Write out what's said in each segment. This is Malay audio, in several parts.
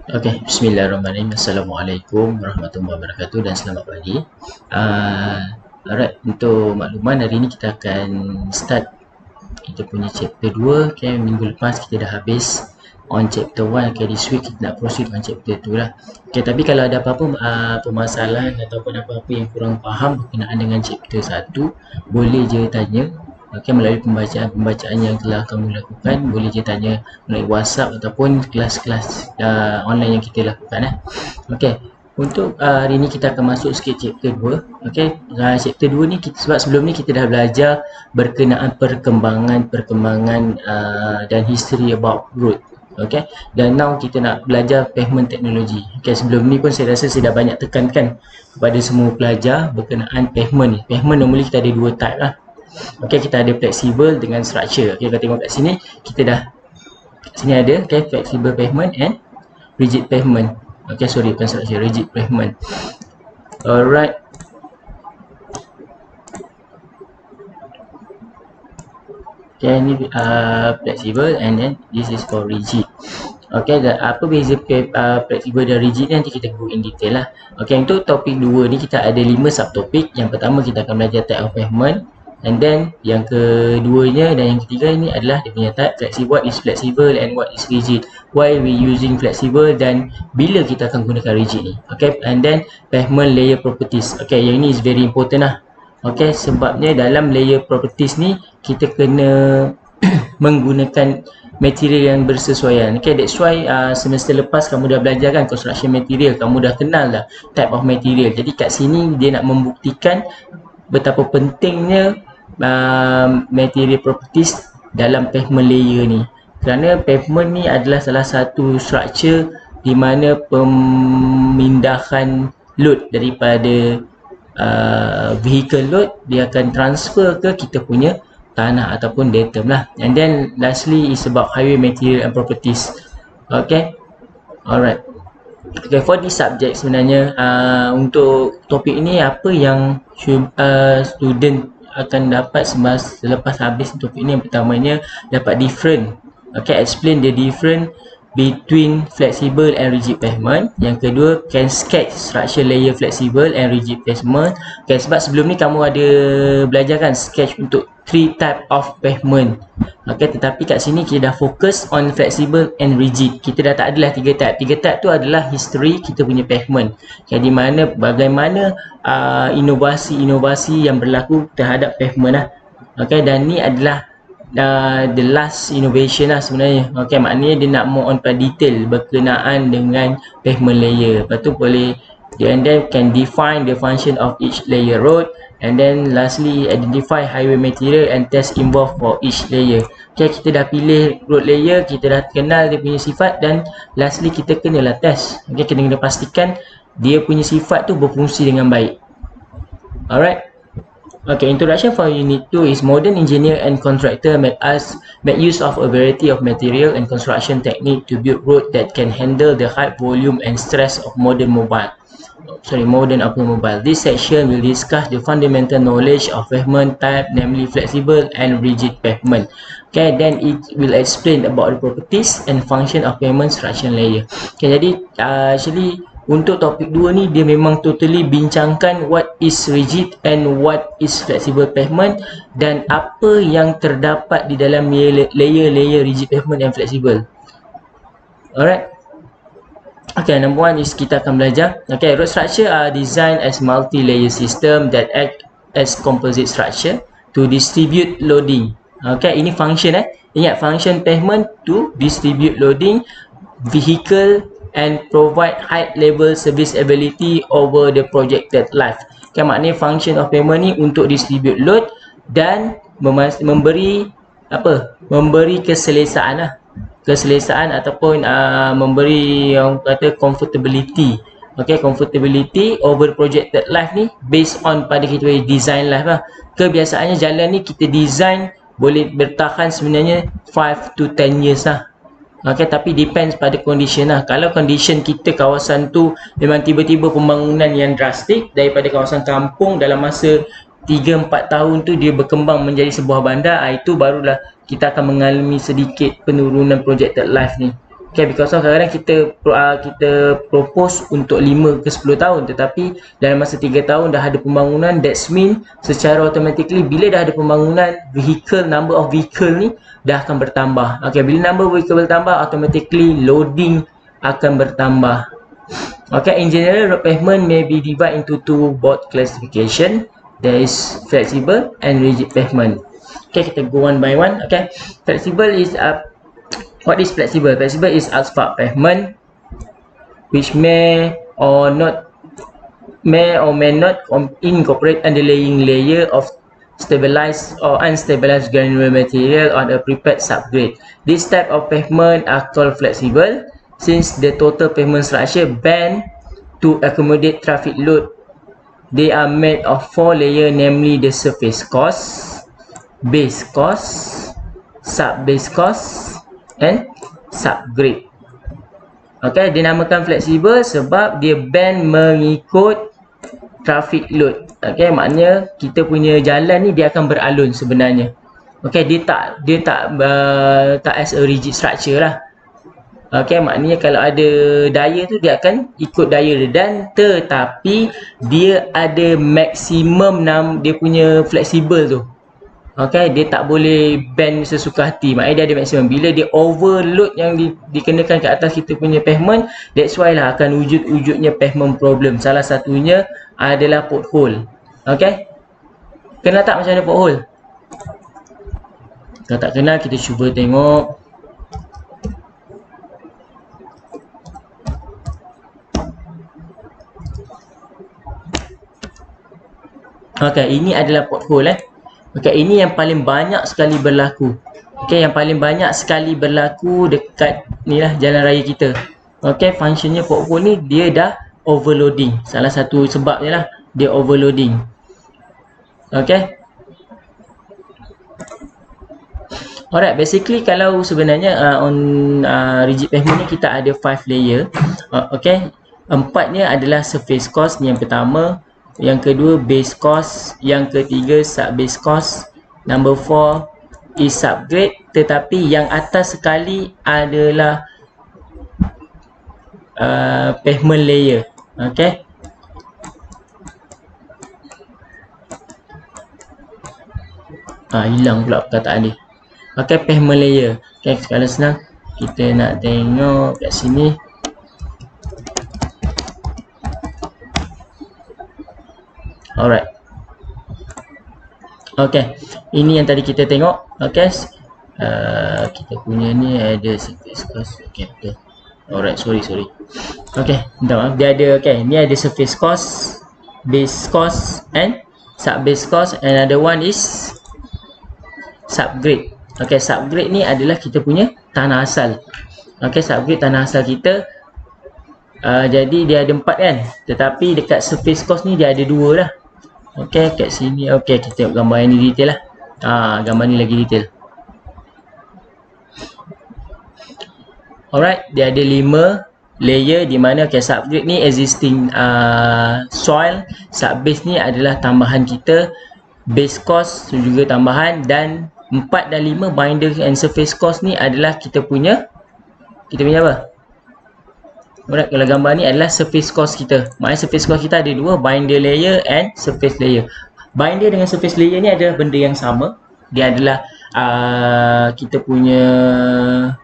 Okey, bismillahirrahmanirrahim. Assalamualaikum warahmatullahi wabarakatuh dan selamat pagi. Alright, untuk makluman hari ni kita akan start kita punya chapter 2. Okay, minggu lepas kita dah habis on chapter 1. Okay, this week kita nak proceed on chapter 2 lah. Okay, tapi kalau ada apa-apa permasalahan ataupun apa-apa yang kurang faham berkenaan dengan chapter 1, boleh je tanya. Okay, melalui pembacaan yang telah kamu lakukan, boleh je tanya melalui WhatsApp ataupun kelas-kelas online yang kita lakukan. Okay, untuk hari ni kita akan masuk sikit chapter 2. Okay, chapter 2 ni sebab sebelum ni kita dah belajar berkenaan perkembangan dan history about road. Okay, dan now kita nak belajar pavement technology. Okay, sebelum ni pun saya rasa saya dah banyak tekankan kepada semua pelajar berkenaan pavement ni. Pavement normally kita ada dua type lah. Okay, kita ada flexible dengan structure. Okay, kalau tengok kat sini, kita dah sini ada flexible pavement and rigid pavement. Okay, sorry, bukan structure, rigid pavement. Alright. Okay, ni flexible and then this is for rigid. Okay, apa beza flexible dan rigid ni nanti kita go in detail lah. Okay, untuk topik 2 ni kita ada 5 subtopik. Yang pertama kita akan belajar type of pavement. And then yang keduanya dan yang ketiga ini adalah dia punya type flexible. What is flexible and what is rigid? Why we using flexible dan bila kita akan gunakan rigid ni? Okay, and then pavement layer properties. Okay, yang ini is very important lah. Okay, sebabnya dalam layer properties ni kita kena menggunakan material yang bersesuaian. Okay, that's why semester lepas kamu dah belajar kan construction material, kamu dah kenal dah type of material. Jadi kat sini dia nak membuktikan betapa pentingnya material properties dalam pavement layer ni, kerana pavement ni adalah salah satu structure di mana pemindahan load daripada vehicle load dia akan transfer ke kita punya tanah ataupun datum lah. And then lastly is about highway material and properties. Okay, alright. Okay, for this subject sebenarnya untuk topik ini apa yang student akan dapat selepas habis topik ini, yang pertamanya dapat explain the difference between flexible and rigid pavement. Yang kedua, can sketch structure layer flexible and rigid pavement. Okay, sebab sebelum ni kamu ada belajar kan sketch untuk 3 type of pavement. Okay, tetapi kat sini kita dah fokus on flexible and rigid. Kita dah tak adalah 3 type. 3 type tu adalah history kita punya pavement. Okay, di mana bagaimana inovasi-inovasi yang berlaku terhadap pavement lah. Okay, dan ni adalah the last innovation lah sebenarnya. Okay, maknanya dia nak more on detail berkenaan dengan pavement layer. Lepas tu boleh and then can define the function of each layer road, and then lastly identify highway material and test involved for each layer. Okay, kita dah pilih road layer, kita dah kenal dia punya sifat, dan lastly kita kenalah test. Okay, kita kena pastikan dia punya sifat tu berfungsi dengan baik. Alright. Okay, introduction for unit 2 is modern engineer and contractor make use of a variety of material and construction technique to build road that can handle the high volume and stress of modern automobile. This section will discuss the fundamental knowledge of pavement type, namely flexible and rigid pavement. Okay, then it will explain about the properties and function of pavement structure layer. Okay, jadi actually untuk topik 2 ni dia memang totally bincangkan what is rigid and what is flexible pavement dan apa yang terdapat di dalam layer rigid pavement and flexible. Alright. Okay, number 1 is kita akan belajar. Okay, road structure are designed as multi-layer system that act as composite structure to distribute loading. Okay, ini function Ingat, function pavement to distribute loading vehicle and provide high level service ability over the projected life. Kan, maknanya function of pavement ni untuk distribute load dan memberi keselesaan ataupun memberi yang kata comfortability. Okay, comfortability over projected life ni based on pada kita punya design life lah. Kebiasaannya jalan ni kita design boleh bertahan sebenarnya 5 to 10 years lah. Okay, tapi depends pada condition lah. Kalau condition kita kawasan tu memang tiba-tiba pembangunan yang drastik daripada kawasan kampung dalam masa 3-4 tahun tu dia berkembang menjadi sebuah bandar, itu barulah kita akan mengalami sedikit penurunan projected life ni. Okay, because of kadang-kadang kita propose untuk 5 ke 10 tahun, tetapi dalam masa 3 tahun dah ada pembangunan. That's mean secara automatically bila dah ada pembangunan, number of vehicle ni dah akan bertambah. Okay, bila number vehicle bertambah, automatically loading akan bertambah. Okay, in general, road pavement may be divided into two broad classification. There is flexible and rigid pavement. Okay, kita go one by one. Okay, flexible is what is flexible? Flexible is asphalt pavement which may or may not incorporate underlying layer of stabilized or unstabilized granular material on a prepared subgrade. This type of pavement are called flexible since the total pavement structure bend to accommodate traffic load. They are made of 4 layers, namely the surface course, base course, sub-base course and subgrade. Okay, dinamakan fleksibel sebab dia bend mengikut traffic load. Okay, maknanya kita punya jalan ni dia akan beralun sebenarnya. Okay, dia tak as a rigid structure lah. Okay, maknanya kalau ada daya tu dia akan ikut daya dia, dan tetapi dia ada maksimum dia punya fleksibel tu. Okay, dia tak boleh bend sesuka hati. Maknanya dia ada maksimum. Bila dia overload yang dikenakan ke atas kita punya pavement, that's why lah akan wujudnya pavement problem. Salah satunya adalah pothole. Okay, kenal tak macam mana pothole? Kalau tak kenal, kita cuba tengok. Okay, ini adalah pothole. Okay, ini yang paling banyak sekali berlaku. Okay, yang paling banyak sekali berlaku dekat ni lah jalan raya kita. Okay, functionnya pothole ni dia dah overloading. Salah satu sebabnya lah dia overloading. Okay. Alright, basically kalau sebenarnya on rigid pavement ni kita ada 5 layer. Okay, 4-nya adalah surface course ni yang pertama. Yang kedua base course, yang ketiga sub base course, number 4 is subgrade, tetapi yang atas sekali adalah pavement layer. Okay, hilang pula perkataan dia. Okay, pavement layer. Okay, kalau senang kita nak tengok kat sini. Alright. Okay, ini yang tadi kita tengok. Okay, kita punya ni ada surface course. Okay, betul. Alright, sorry. Okay, maaf. Dia ada, okay, ni ada surface course, base course and sub base course. Another one is subgrade. Okay, subgrade ni adalah kita punya tanah asal. Okay, subgrade tanah asal kita. Jadi dia ada 4 kan, tetapi dekat surface course ni dia ada 2 lah. Okay, kat sini. Okay, kita tengok gambar yang ni detail lah. Gambar ni lagi detail. Alright, dia ada 5 layer di mana okay, subgrade ni existing soil, subbase ni adalah tambahan kita, base course juga tambahan, dan 4 dan 5 binder and surface course ni adalah kita punya apa? Alright, kalau gambar ni adalah surface course kita. Maknanya surface course kita ada 2, binder layer and surface layer. Binder dengan surface layer ni adalah benda yang sama. Dia adalah kita punya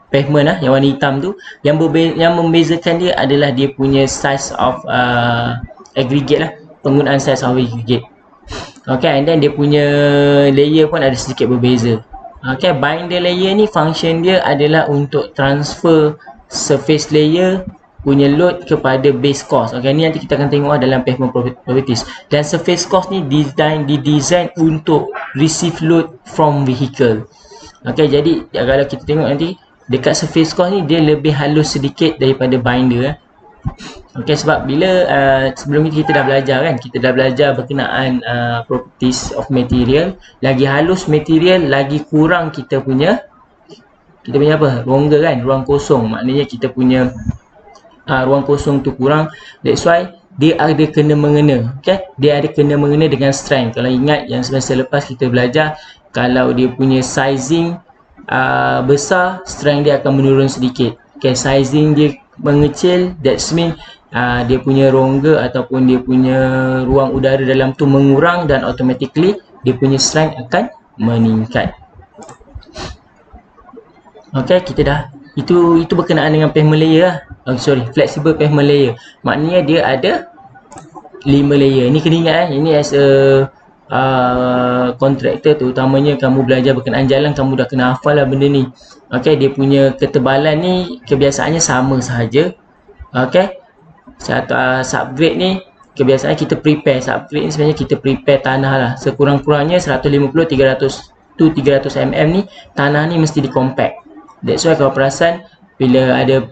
pavement lah, yang warna hitam tu. Yang membezakan dia adalah dia punya size of aggregate lah, penggunaan size of aggregate. Okay, and then dia punya layer pun ada sedikit berbeza. Okay, binder layer ni function dia adalah untuk transfer surface layer punya load kepada base course. Okay, ni nanti kita akan tengok dalam pavement properties. Dan surface course ni didesign untuk receive load from vehicle. Okay, jadi kalau kita tengok nanti dekat surface course ni dia lebih halus sedikit daripada binder. Okay, sebab bila sebelum ni kita dah belajar kan, kita dah belajar berkenaan properties of material. Lagi halus material, lagi kurang kita punya apa? Rongga kan, ruang kosong. Maknanya kita punya ruang kosong tu kurang. That's why dia ada kena mengena. Okay, dia ada kena mengena dengan strength. Kalau ingat yang semester lepas kita belajar, kalau dia punya sizing besar, strength dia akan menurun sedikit. Okay, sizing dia mengecil, that's mean dia punya rongga ataupun dia punya ruang udara dalam tu mengurang dan automatically dia punya strength akan meningkat. Okay, kita dah itu berkenaan dengan pavement layer lah. Flexible pavement layer. Maknanya dia ada 5 layer. Ni kena ingat ini as a kontraktor terutamanya kamu belajar berkenaan jalan, kamu dah kena hafal lah benda ni. Okay, dia punya ketebalan ni kebiasaannya sama sahaja. Okay, subgrade ni kebiasaan kita prepare. Subgrade ni sebenarnya kita prepare tanah lah. Sekurang-kurangnya 150-300 to 300 mm ni tanah ni mesti di-compact. That's why kalau perasan bila ada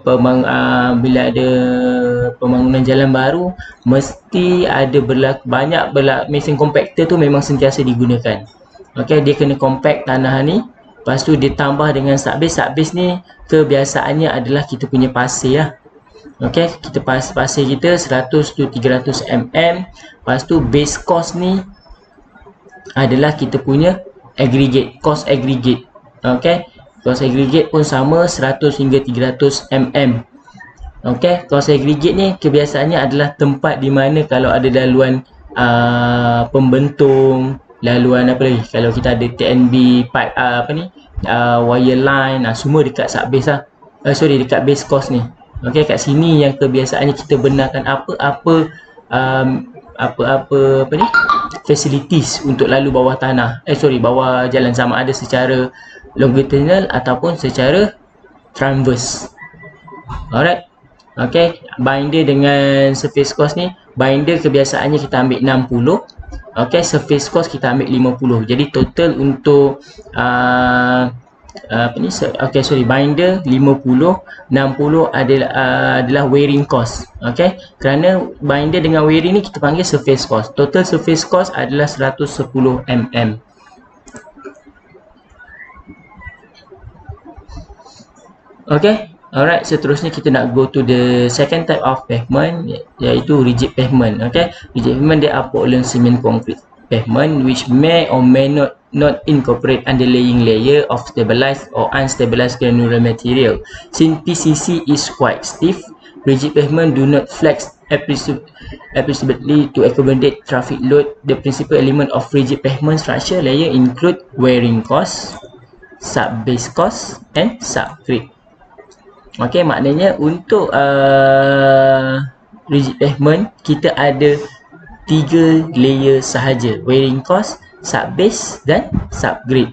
pembangunan jalan baru, mesti ada banyak mesin compactor tu memang sentiasa digunakan. Okay, dia kena compact tanah ni. Lepas tu ditambah dengan subbase. Subbase ni kebiasaannya adalah kita punya pasir lah. Okay, kita pasir kita 100 to 300 mm. Lepas tu base cost ni adalah kita punya aggregate, cost aggregate. Okay, cost aggregate pun sama 100 hingga 300 mm. Okay, cost aggregate ni kebiasaannya adalah tempat di mana kalau ada laluan pembentung, laluan apa lagi, kalau kita ada TNB pipe, wire line, semua dekat subbase lah. Dekat base cost ni. Okay, kat sini yang kebiasaannya kita benarkan apa facilities untuk lalu bawah tanah, bawah jalan, sama ada secara longitudinal ataupun secara transverse. Alright. Okay, binder dengan surface cost ni, binder kebiasaannya kita ambil 60. Okay, surface cost kita ambil 50. Jadi total untuk binder 50, 60 adalah wearing cost. Okay, kerana binder dengan wearing ni kita panggil surface cost. Total surface cost adalah 110 mm. Okay, alright, seterusnya kita nak go to the second type of pavement, iaitu rigid pavement. Okay, rigid pavement dia are Portland cement concrete pavement which may or may not incorporate underlaying layer of stabilized or unstabilized granular material. Since PCC is quite stiff, rigid pavement do not flex appreciably to accommodate traffic load. The principal element of rigid pavement structure layer include wearing cost, subbase cost and subgrade. Okay, maknanya untuk rigid pavement kita ada 3 layer sahaja, wearing cost, subbase dan subgrade.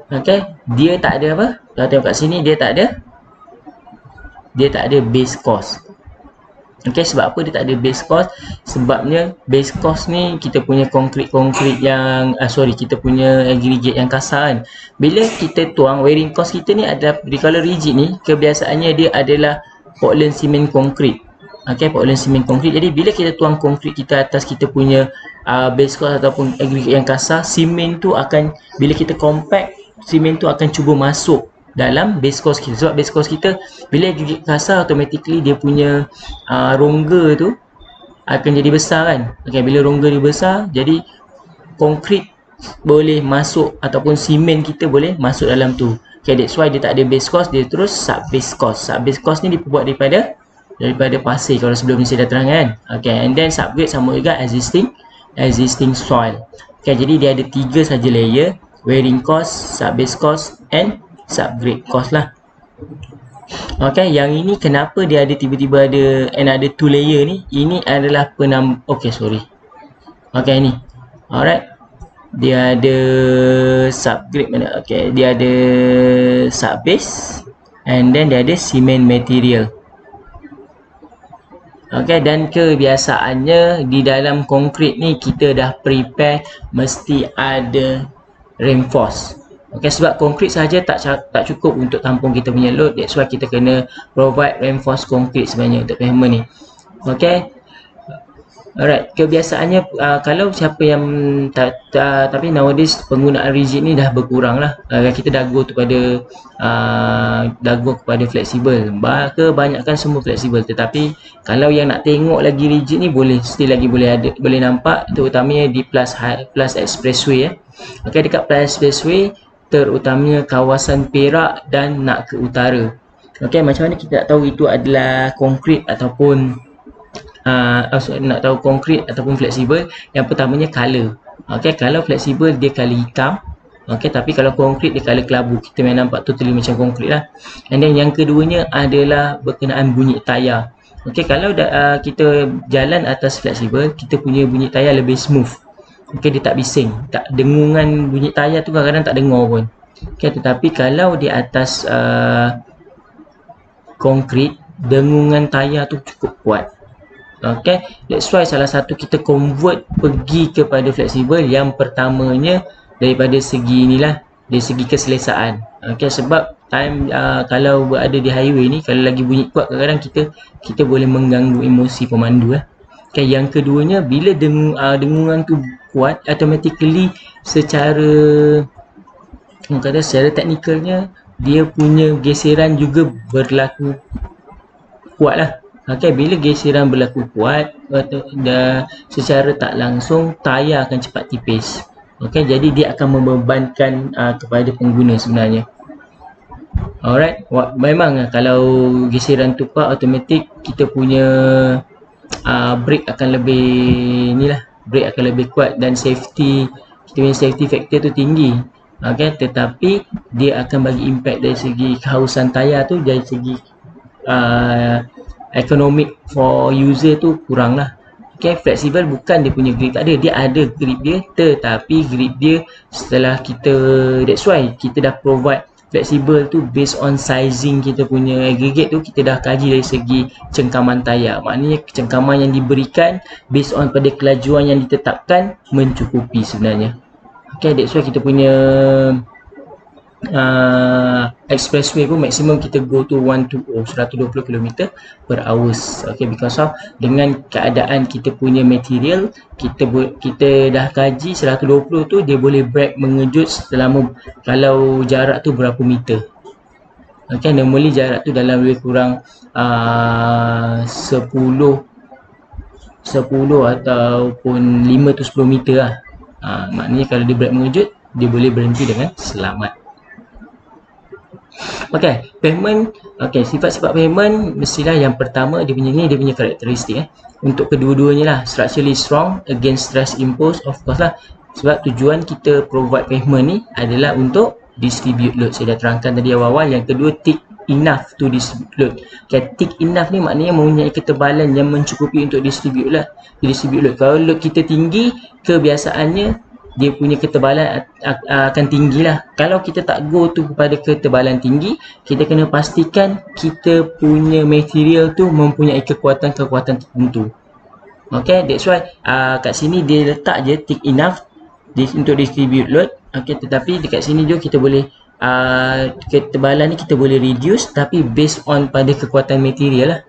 Okay, dia tak ada apa? Kalau tengok kat sini dia tak ada base cost. Okay, sebab apa dia tak ada base cost? Sebabnya base cost ni kita punya konkrit yang kita punya aggregate yang kasar kan. Bila kita tuang, wearing cost kita ni adalah, kalau rigid ni kebiasaannya dia adalah Portland cement concrete. Okay, Portland cement concrete. Jadi bila kita tuang konkrit kita atas kita punya base cost ataupun aggregate yang kasar, simen tu akan, bila kita compact, simen tu akan cuba masuk dalam base cost kita. Sebab base cost kita bila aggregate kasar, automatically dia punya rongga tu akan jadi besar kan. Okay, bila rongga dia besar, jadi konkrit boleh masuk ataupun simen kita boleh masuk dalam tu. Okay, that's why dia tak ada base cost, dia terus subbase cost. Subbase cost ni dibuat daripada pasir, kalau sebelum ni saya dah terangkan. Okay, and then subgrade sama juga existing soil. Okay, jadi dia ada 3 saja layer, wearing cost, subbase cost and subgrade cost lah. Okay, yang ini kenapa dia ada tiba-tiba ada another 2 layer ni? Ini adalah okay, ni. Alright, dia ada subgrade mana? Okay, dia ada subbase and then dia ada cement material. Okay, dan kebiasaannya di dalam konkrit ni kita dah prepare mesti ada reinforce. Okay, sebab konkrit saja tak cukup untuk tampung kita punya load. That's why kita kena provide reinforced konkrit sebenarnya untuk pavement ni. Okay, alright, kebiasaannya kalau siapa yang tapi nowadays penggunaan rigid ni dah berkurang lah. Kita dah go kepada fleksibel. Kebanyakan semua fleksibel, tetapi kalau yang nak tengok lagi rigid ni still lagi boleh nampak, terutamanya di plus expressway. Okay, dekat plus expressway terutamanya kawasan Perak dan nak ke utara. Okey, macam mana kita nak tahu itu adalah konkret ataupun nak tahu konkret ataupun fleksibel? Yang pertamanya color. Okey, kalau fleksibel dia color hitam. Okey, tapi kalau konkret dia color kelabu. Kita memang nampak totally macam konkret lah. And then yang keduanya adalah berkenaan bunyi tayar. Okey, kalau kita jalan atas fleksibel, kita punya bunyi tayar lebih smooth. Okey, dia tak bising. Tak dengungan bunyi tayar tu kadang-kadang tak dengar pun. Okey, tetapi kalau di atas konkret, dengungan tayar tu cukup kuat. Okay, that's why salah satu kita convert pergi kepada fleksibel yang pertamanya daripada segi inilah, dari segi keselesaan. Okay, sebab time kalau berada di highway ni, kalau lagi bunyi kuat kadang-kadang kita boleh mengganggu emosi pemandu lah. Okay, yang keduanya bila dengungan tu kuat, automatically secara teknikalnya dia punya geseran juga berlaku kuat lah. Okay, bila geseran berlaku kuat, secara tak langsung tayar akan cepat tipis. Okay, jadi dia akan membebankan kepada pengguna sebenarnya. Alright, memang kalau geseran tu kuat, automatik kita punya brake akan lebih brake akan lebih kuat dan kita punya safety factor tu tinggi. Okay, tetapi dia akan bagi impact dari segi kehausan tayar tu, dari segi economic for user tu kurang lah. Okay, fleksibel bukan dia punya grip tak ada, dia ada grip dia, tetapi grip dia setelah that's why kita dah provide fleksibel tu based on sizing kita punya aggregate tu, kita dah kaji dari segi cengkaman tayar. Maknanya cengkaman yang diberikan based on pada kelajuan yang ditetapkan mencukupi sebenarnya. Okay, that's why kita punya expressway pun maksimum kita go to 120 km per hours. Okay, because of dengan keadaan kita punya material, kita dah kaji 120 tu dia boleh brake mengejut selama, kalau jarak tu berapa meter. Okay, normally jarak tu dalam lebih kurang 10 ataupun 5 to 10 meter lah. Maknanya kalau dia brake mengejut, dia boleh berhenti dengan selamat. Okay, payment. Okay, sifat-sifat payment mestilah yang pertama dia punya karakteristik. Untuk kedua-duanya lah, structurally strong against stress imposed, of course lah. Sebab tujuan kita provide payment ni adalah untuk distribute load. Saya dah terangkan tadi awal-awal. Yang kedua, thick enough to distribute load. Okay, thick enough ni maknanya mempunyai ketebalan yang mencukupi untuk distribute load. Kalau load kita tinggi, kebiasaannya dia punya ketebalan akan tinggi lah. Kalau kita tak go tu kepada ketebalan tinggi, kita kena pastikan kita punya material tu mempunyai kekuatan-kekuatan tertentu. Okay, that's why kat sini dia letak je thick enough untuk distribute load. Okay, tetapi dekat sini juga kita boleh ketebalan ni kita boleh reduce, tapi based on pada kekuatan material lah.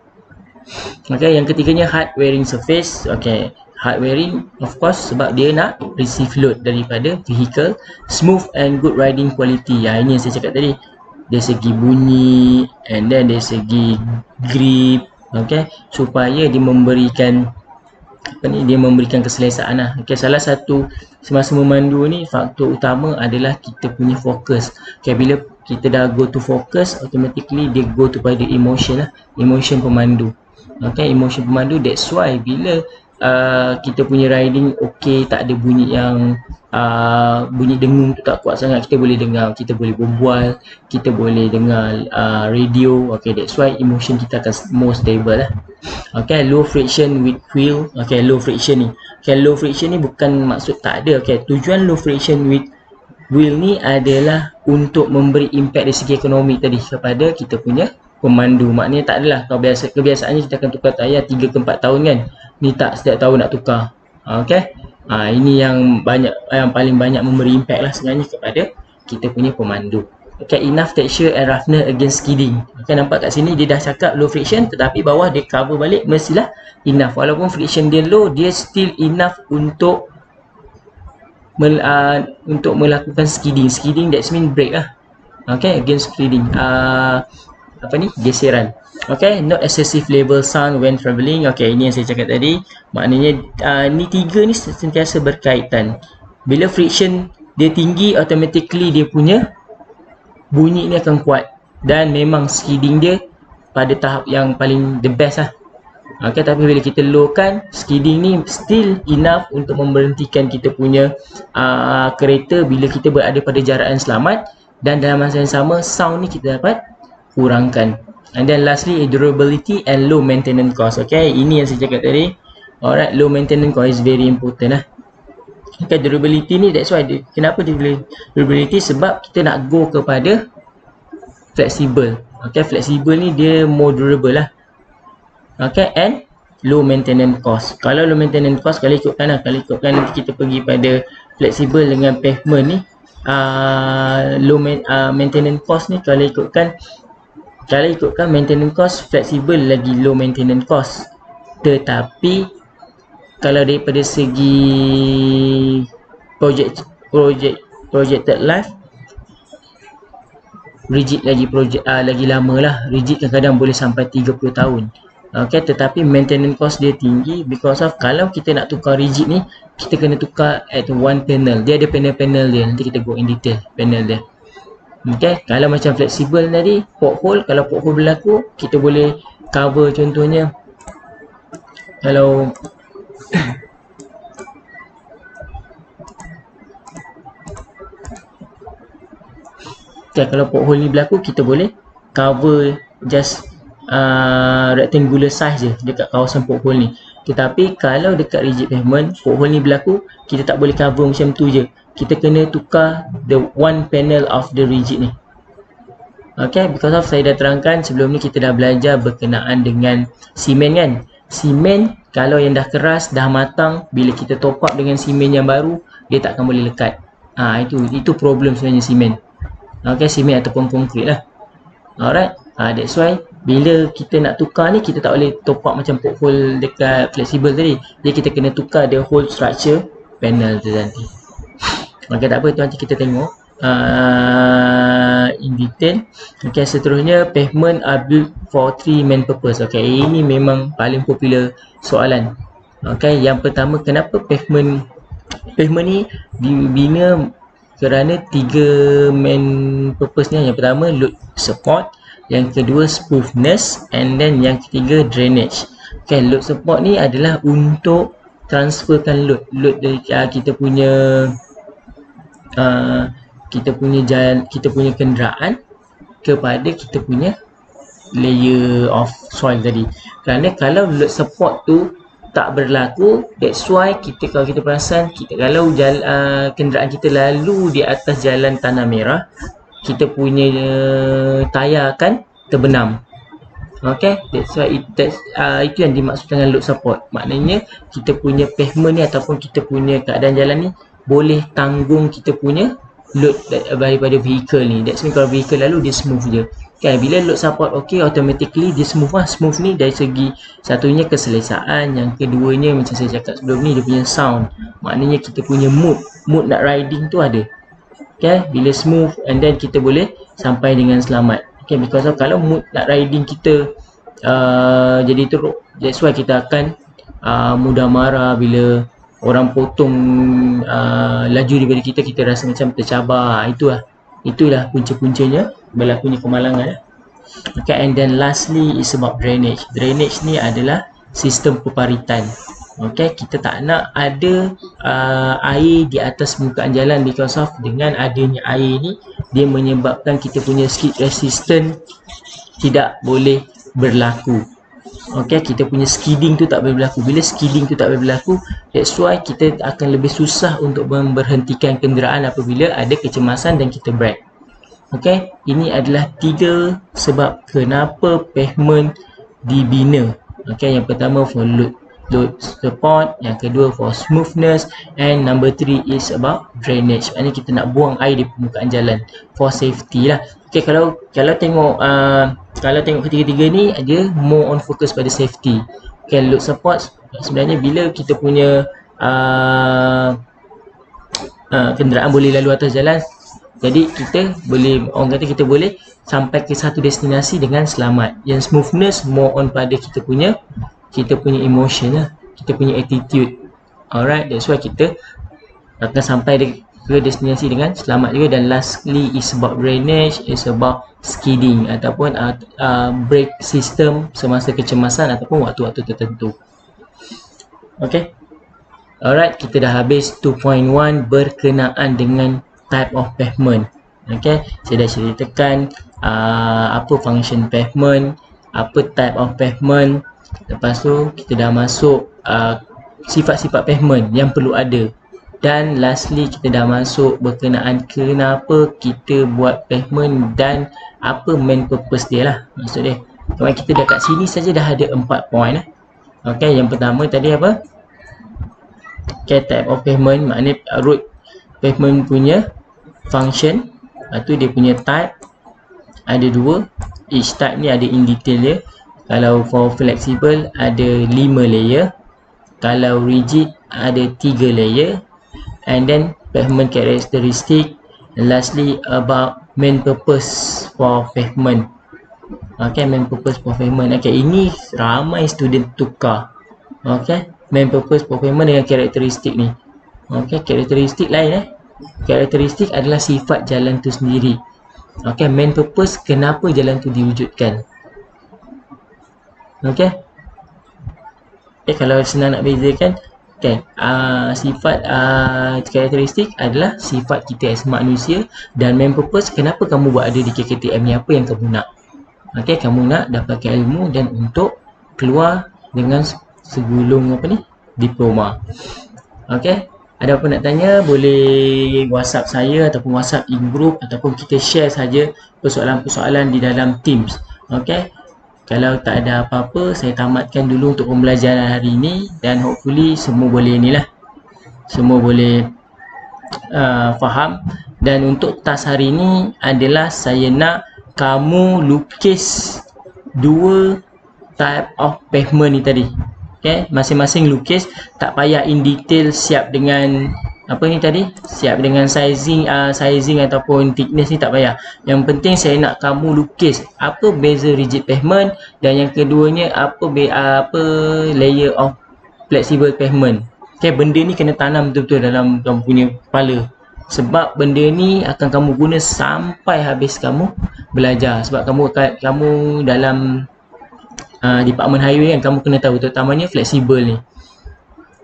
Okay, yang ketiganya hard wearing surface. Okay, hard wearing of course sebab dia nak receive load daripada vehicle. Smooth and good riding quality. Ini yang saya cakap tadi, dari segi bunyi and then dari segi grip. Okay, supaya dia memberikan keselesaan lah. Okay, salah satu semasa memandu ni faktor utama adalah kita punya fokus. Okay, bila kita dah go to focus, automatically dia go to pada emotion lah, emotion pemandu. Okay, emotion pemandu, that's why bila kita punya riding okay, tak ada bunyi yang bunyi dengung tu tak kuat sangat, kita boleh dengar, kita boleh berbual, kita boleh dengar radio. Okay, that's why emotion kita akan more stable lah. Okay, low friction with wheel. Okay, low friction ni bukan maksud tak ada. Okay, tujuan low friction with wheel ni adalah untuk memberi impact dari segi ekonomi tadi kepada kita punya pemandu. Maknanya tak adalah kebiasaannya kita akan tukar tayar 3 ke 4 tahun kan, ni tak setiap tahun nak tukar. Okay, ini yang paling banyak memberi impact lah sebenarnya kepada kita punya pemandu. Okay, enough texture and roughness against skidding. Okay, nampak kat sini dia dah cakap low friction, tetapi bawah dia cover balik mestilah enough. Walaupun friction dia low, dia still enough untuk melakukan skidding. Skidding that's mean brake lah. Okay, against skidding. Geseran. Okay, not excessive level sound when travelling. Okay, ini yang saya cakap tadi. Maknanya ni tiga ni sentiasa berkaitan. Bila friction dia tinggi, automatically dia punya bunyi ni akan kuat. Dan memang skidding dia pada tahap yang paling the best lah. Okay, tapi bila kita low kan, skidding ni still enough untuk memberhentikan kita punya kereta bila kita berada pada jarak yang selamat, dan dalam masa yang sama sound ni kita dapat kurangkan. And then lastly, durability and low maintenance cost. Okay, ini yang saya cakap tadi. Alright, low maintenance cost is very important lah. Okay, durability ni, that's why kenapa durability, sebab kita nak go kepada flexible. Okay, flexible ni dia more durable lah. Okay, and low maintenance cost. Kalau low maintenance cost, kalau ikutkan nanti kita pergi pada flexible dengan pavement ni, maintenance cost ni, kalau ikutkan maintenance cost, flexible lagi low maintenance cost. Tetapi kalau daripada segi projected life, rigid lagi lama lah. Rigid kadang-kadang boleh sampai 30 tahun. Okay, tetapi maintenance cost dia tinggi because of kalau kita nak tukar rigid ni, kita kena tukar at one panel. Dia ada panel-panel dia. Nanti kita go in detail panel dia. Okay, kalau macam flexible tadi, pothole, kalau pothole berlaku, kita boleh cover. Contohnya kalau okay, kalau pothole ni berlaku, kita boleh cover just rectangular size je dekat kawasan pothole ni. Tetapi kalau dekat rigid pavement, pothole ni berlaku, kita tak boleh cover macam tu je. Kita kena tukar the one panel of the rigid ni. Okay, because of saya dah terangkan sebelum ni, kita dah belajar berkenaan dengan simen kan. Simen kalau yang dah keras, dah matang, bila kita top up dengan simen yang baru, dia tak akan boleh lekat. Itu problem sebenarnya simen. Okay, simen ataupun konkrit lah. Alright, that's why bila kita nak tukar ni, kita tak boleh top up macam pothole dekat flexible tadi. Jadi kita kena tukar the whole structure panel tu nanti. Okay, tak apa, tu nanti kita tengok in detail. Okay, seterusnya, pavement are built for three main purpose. Okay, ini memang paling popular soalan. Okay, yang pertama, kenapa pavement ni dibina kerana tiga main purpose ni. Yang pertama, load support, yang kedua smoothness, and then yang ketiga drainage. Okay, load support ni adalah untuk transferkan load dari kita punya kenderaan kepada kita punya layer of soil tadi. Kerana kalau load support tu tak berlaku, that's why kalau kita perasan, kalau kenderaan kita lalu di atas jalan tanah merah, kita punya tayar akan terbenam. Okay, that's why itu yang dimaksudkan dengan load support. Maknanya kita punya pavement ni ataupun kita punya keadaan jalan ni boleh tanggung kita punya load daripada vehicle ni. That's mean kalau vehicle lalu, dia smooth je. Okay, bila load support okay, automatically dia smooth lah. Smooth ni dari segi satunya keselesaan, yang keduanya macam saya cakap sebelum ni, dia punya sound. Maknanya kita punya mood nak riding tu ada. Okay, bila smooth, and then kita boleh sampai dengan selamat. Okay, because of kalau mood nak riding kita jadi teruk, that's why kita akan mudah marah bila orang potong laju daripada kita rasa macam tercabar. Itulah punca-puncanya berlakunya kemalangan. Okay, and then lastly is about drainage. Drainage ni adalah sistem peparitan. Okay, kita tak nak ada air di atas permukaan jalan, because of dengan adanya air ni, dia menyebabkan kita punya skid resistance tidak boleh berlaku. Okay, kita punya skidding tu tak boleh berlaku. Bila skidding tu tak boleh berlaku, that's why kita akan lebih susah untuk memberhentikan kenderaan apabila ada kecemasan dan kita brake. Okay, ini adalah 3 sebab kenapa pavement dibina. Okay, yang pertama for load support, yang kedua for smoothness, and number 3 is about drainage. Maksudnya kita nak buang air di permukaan jalan for safety lah. Okay, kalau tengok ketiga-tiga ni, dia more on focus pada safety. Okay, load support sebenarnya bila kita punya kenderaan boleh lalu atas jalan, jadi kita boleh, orang kata kita boleh sampai ke satu destinasi dengan selamat. Yang smoothness more on pada kita punya emotion lah, kita punya attitude. Alright, that's why kita akan sampai ke destinasi dengan selamat juga. Dan lastly is about drainage, is about skidding ataupun brake system semasa kecemasan ataupun waktu-waktu tertentu. Okay, alright, kita dah habis 2.1 berkenaan dengan type of pavement. Okay, saya dah ceritakan apa function pavement, apa type of pavement. Lepas tu kita dah masuk sifat-sifat pavement yang perlu ada. Dan lastly kita dah masuk berkenaan kenapa kita buat pavement dan apa main purpose dia lah. Maksud dia, kalau kita dah kat sini saja dah ada 4 point. Okay, yang pertama tadi apa? Okay, type of pavement maknanya road pavement punya function. Lepas tu dia punya type ada 2. Each type ni ada in detail dia. Kalau for flexible ada 5 layer. Kalau rigid ada 3 layer. And then pavement characteristic. And lastly about main purpose for pavement. Okay, main purpose for pavement. Okay, ini ramai student tukar. Okay, main purpose for pavement dengan karakteristik ni. Okay, karakteristik lain Karakteristik adalah sifat jalan tu sendiri. Okay, main purpose kenapa jalan tu diwujudkan. Okay. Kalau senang nak bezakan, okay, sifat karakteristik adalah sifat kita as manusia, dan main purpose kenapa kamu buat ada di KKTM ni, apa yang kamu nak. Okay, kamu nak dapatkan ilmu dan untuk keluar dengan segulung diploma. Okay, ada apa nak tanya boleh WhatsApp saya ataupun WhatsApp in group, ataupun kita share saja persoalan-persoalan di dalam Teams. Okay, kalau tak ada apa-apa, saya tamatkan dulu untuk pembelajaran hari ini, dan hopefully semua boleh semua boleh faham. Dan untuk task hari ini adalah saya nak kamu lukis 2 type of pavement ni tadi. Okay, masing-masing lukis, tak payah in detail siap dengan apa ni tadi, siap dengan sizing ataupun thickness ni, tak payah. Yang penting saya nak kamu lukis apa beza rigid pavement, dan yang keduanya apa layer of flexible pavement. Okay, benda ni kena tanam betul-betul dalam kamu punya kepala, sebab benda ni akan kamu guna sampai habis kamu belajar. Sebab kamu dalam department highway kan, kamu kena tahu terutamanya fleksibel ni.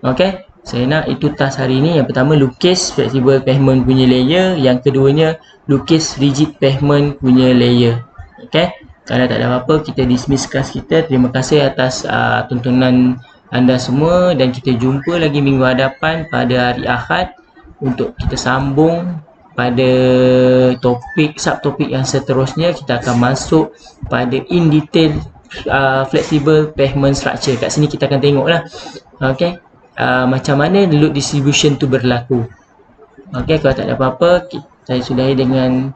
Okay, saya nak itu task hari ni. Yang pertama lukis flexible pavement punya layer, yang keduanya lukis rigid pavement punya layer. Okay, kalau tak ada apa-apa kita dismiss kelas kita. Terima kasih atas tontonan anda semua, dan kita jumpa lagi minggu hadapan pada hari Ahad untuk kita sambung pada subtopik yang seterusnya. Kita akan masuk pada in detail flexible pavement structure. Kat sini kita akan tengok lah, okay, macam mana load distribution tu berlaku. Okay, kalau tak ada apa-apa, saya sudahi dengan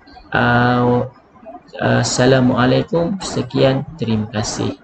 Assalamualaikum. Sekian, terima kasih.